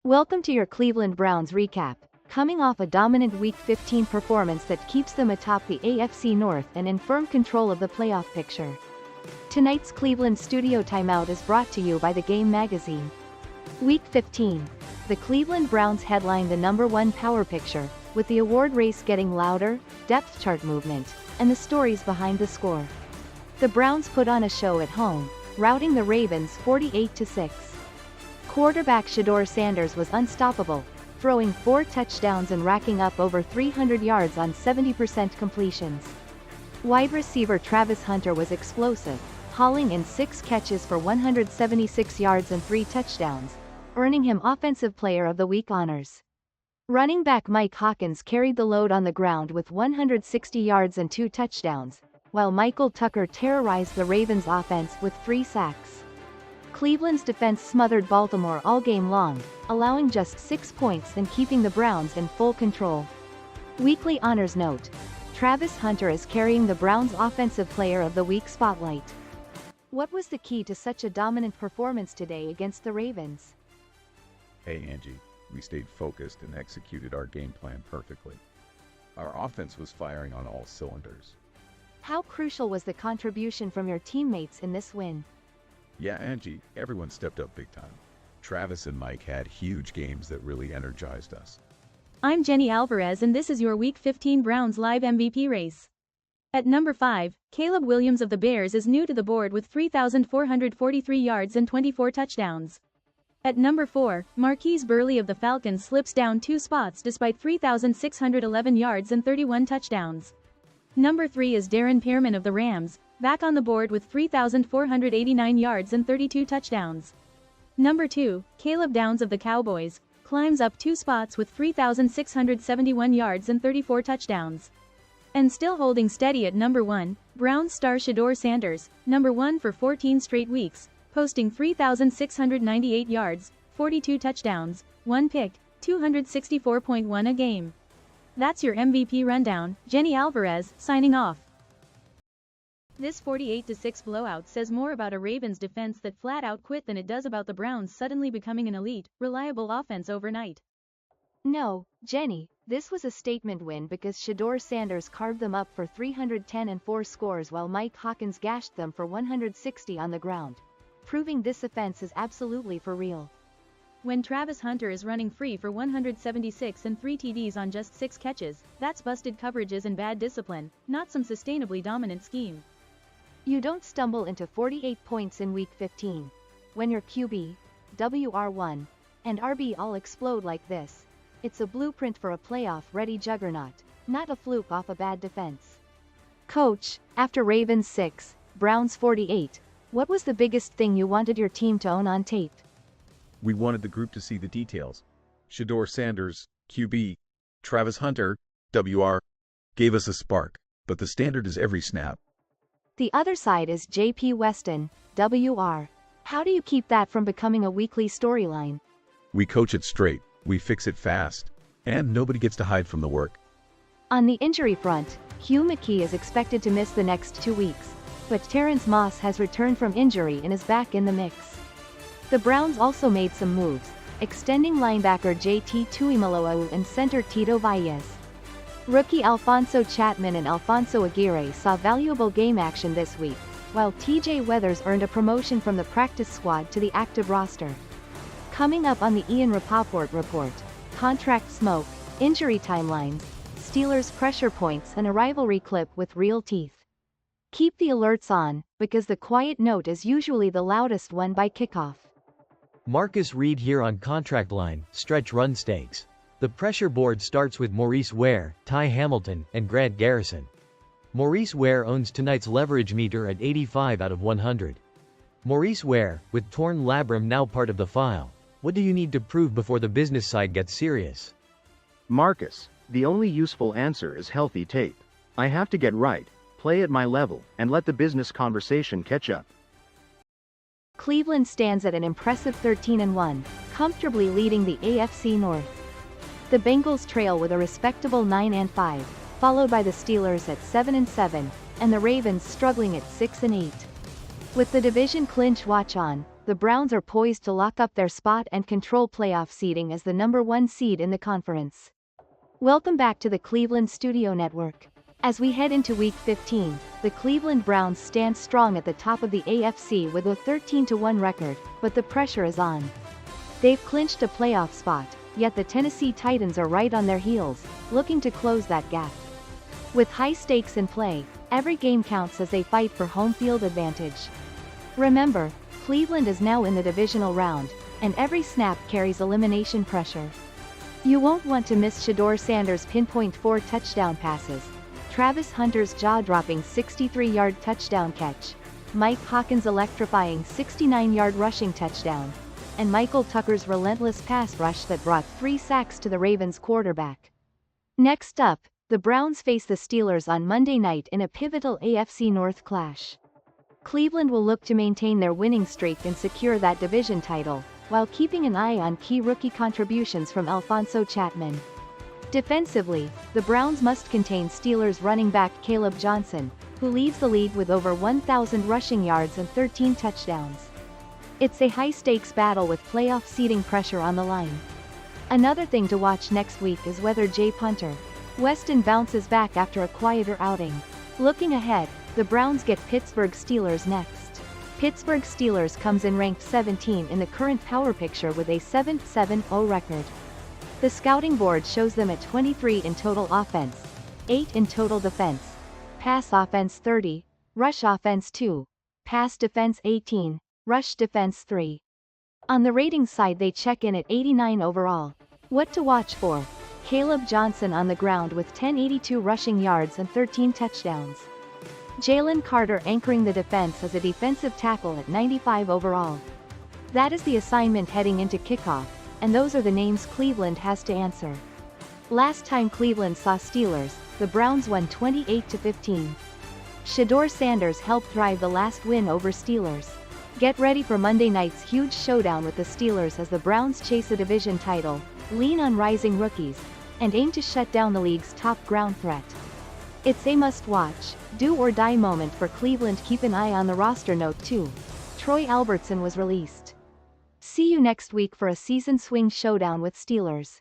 Welcome to your Cleveland Browns recap. Coming off a dominant Week 15 performance that keeps them atop the AFC North and in firm control of the playoff picture. Tonight's Cleveland studio timeout is brought to you by The Game magazine. Week 15. The Cleveland Browns headline the #1 power picture, with the award race getting louder, depth chart movement, and the stories behind the score. The Browns put on a show at home, routing the Ravens 48-6. Quarterback Shedeur Sanders was unstoppable, throwing 4 touchdowns and racking up over 300 yards on 70% completions. Wide receiver Travis Hunter was explosive, hauling in 6 catches for 176 yards and 3 touchdowns, earning him Offensive Player of the Week honors. Running back Mike Hawkins carried the load on the ground with 160 yards and 2 touchdowns, while Michael Tucker terrorized the Ravens' offense with 3 sacks. Cleveland's defense smothered Baltimore all game long, allowing just 6 points and keeping the Browns in full control. Weekly honors note: Travis Hunter is carrying the Browns' Offensive Player of the Week spotlight. What was the key to such a dominant performance today against the Ravens? Hey Angie, we stayed focused and executed our game plan perfectly. Our offense was firing on all cylinders. How crucial was the contribution from your teammates in this win? Yeah, Angie, everyone stepped up big time. Travis and Mike had huge games that really energized us. I'm Jenny Alvarez and this is your Week 15 Browns Live MVP race. At number 5, Caleb Williams of the Bears is new to the board with 3,443 yards and 24 touchdowns. At number 4, Marquise Burley of the Falcons slips down 2 spots despite 3,611 yards and 31 touchdowns. Number 3 is Darren Pearman of the Rams, back on the board with 3,489 yards and 32 touchdowns. Number 2, Caleb Downs of the Cowboys, climbs up 2 spots with 3,671 yards and 34 touchdowns. And still holding steady at number 1, Browns star Shedeur Sanders, number 1 for 14 straight weeks, posting 3,698 yards, 42 touchdowns, 1 pick, 264.1 a game. That's your MVP rundown. Jenny Alvarez, signing off. This 48-6 blowout says more about a Ravens defense that flat out quit than it does about the Browns suddenly becoming an elite, reliable offense overnight. No, Jenny, this was a statement win because Shedeur Sanders carved them up for 310 and 4 scores while Mike Hawkins gashed them for 160 on the ground, proving this offense is absolutely for real. When Travis Hunter is running free for 176 and 3 TDs on just 6 catches, that's busted coverages and bad discipline, not some sustainably dominant scheme. You don't stumble into 48 points in Week 15. When your QB, WR1, and RB all explode like this, it's a blueprint for a playoff-ready juggernaut, not a fluke off a bad defense. Coach, after Ravens 6, Browns 48, what was the biggest thing you wanted your team to own on tape? We wanted the group to see the details. Shedeur Sanders, QB, Travis Hunter, WR, gave us a spark, but the standard is every snap. The other side is JP Weston, WR. How do you keep that from becoming a weekly storyline? We coach it straight, we fix it fast, and nobody gets to hide from the work. On the injury front, Hugh McKey is expected to miss the next 2 weeks, but Terrence Moss has returned from injury and is back in the mix. The Browns also made some moves, extending linebacker JT Tuimoloau and center Tito Valles. Rookie Alfonso Chatman and Alfonso Aguirre saw valuable game action this week, while TJ Weathers earned a promotion from the practice squad to the active roster. Coming up on the Ian Rapoport Report: contract smoke, injury timelines, Steelers pressure points and a rivalry clip with real teeth. Keep the alerts on, because the quiet note is usually the loudest one by kickoff. Marcus Reed here on Contract Line, Stretch Run Stakes. The pressure board starts with Maurice Ware, Ty Hamilton, and Grant Garrison. Maurice Ware owns tonight's leverage meter at 85 out of 100. Maurice Ware, with torn labrum now part of the file. What do you need to prove before the business side gets serious? Marcus, the only useful answer is healthy tape. I have to get right, play at my level, and let the business conversation catch up. Cleveland stands at an impressive 13-1, comfortably leading the AFC North. The Bengals trail with a respectable 9-5, followed by the Steelers at 7-7, and the Ravens struggling at 6-8. With the division clinch watch on, the Browns are poised to lock up their spot and control playoff seeding as the #1 seed in the conference. Welcome back to the Cleveland Studio Network. As we head into Week 15, the Cleveland Browns stand strong at the top of the AFC with a 13-1 record, but the pressure is on. They've clinched a playoff spot, yet the Tennessee Titans are right on their heels, looking to close that gap. With high stakes in play, every game counts as they fight for home field advantage. Remember, Cleveland is now in the divisional round, and every snap carries elimination pressure. You won't want to miss Shedeur Sanders' pinpoint 4 touchdown passes, Travis Hunter's jaw-dropping 63-yard touchdown catch, Mike Hawkins' electrifying 69-yard rushing touchdown, and Michael Tucker's relentless pass rush that brought 3 sacks to the Ravens quarterback. Next up, the Browns face the Steelers on Monday night in a pivotal AFC North clash. Cleveland will look to maintain their winning streak and secure that division title, while keeping an eye on key rookie contributions from Alphonso Chapman. Defensively, the Browns must contain Steelers running back Caleb Johnson, who leads the league with over 1,000 rushing yards and 13 touchdowns. It's a high-stakes battle with playoff seeding pressure on the line. Another thing to watch next week is whether Jay Punter Weston bounces back after a quieter outing. Looking ahead, the Browns get Pittsburgh Steelers next. Pittsburgh Steelers comes in ranked 17 in the current power picture with a 7-7-0 record. The scouting board shows them at 23 in total offense, 8 in total defense, pass offense 30, rush offense 2, pass defense 18, rush defense 3. On the ratings side they check in at 89 overall. What to watch for? Caleb Johnson on the ground with 1082 rushing yards and 13 touchdowns. Jalen Carter anchoring the defense as a defensive tackle at 95 overall. That is the assignment heading into kickoff, and those are the names Cleveland has to answer. Last time Cleveland saw Steelers, the Browns won 28-15. Shedeur Sanders helped drive the last win over Steelers. Get ready for Monday night's huge showdown with the Steelers as the Browns chase a division title, lean on rising rookies, and aim to shut down the league's top ground threat. It's a must-watch, do-or-die moment for Cleveland. Keep an eye on the roster note too. Troy Albertson was released. See you next week for a season swing showdown with Steelers.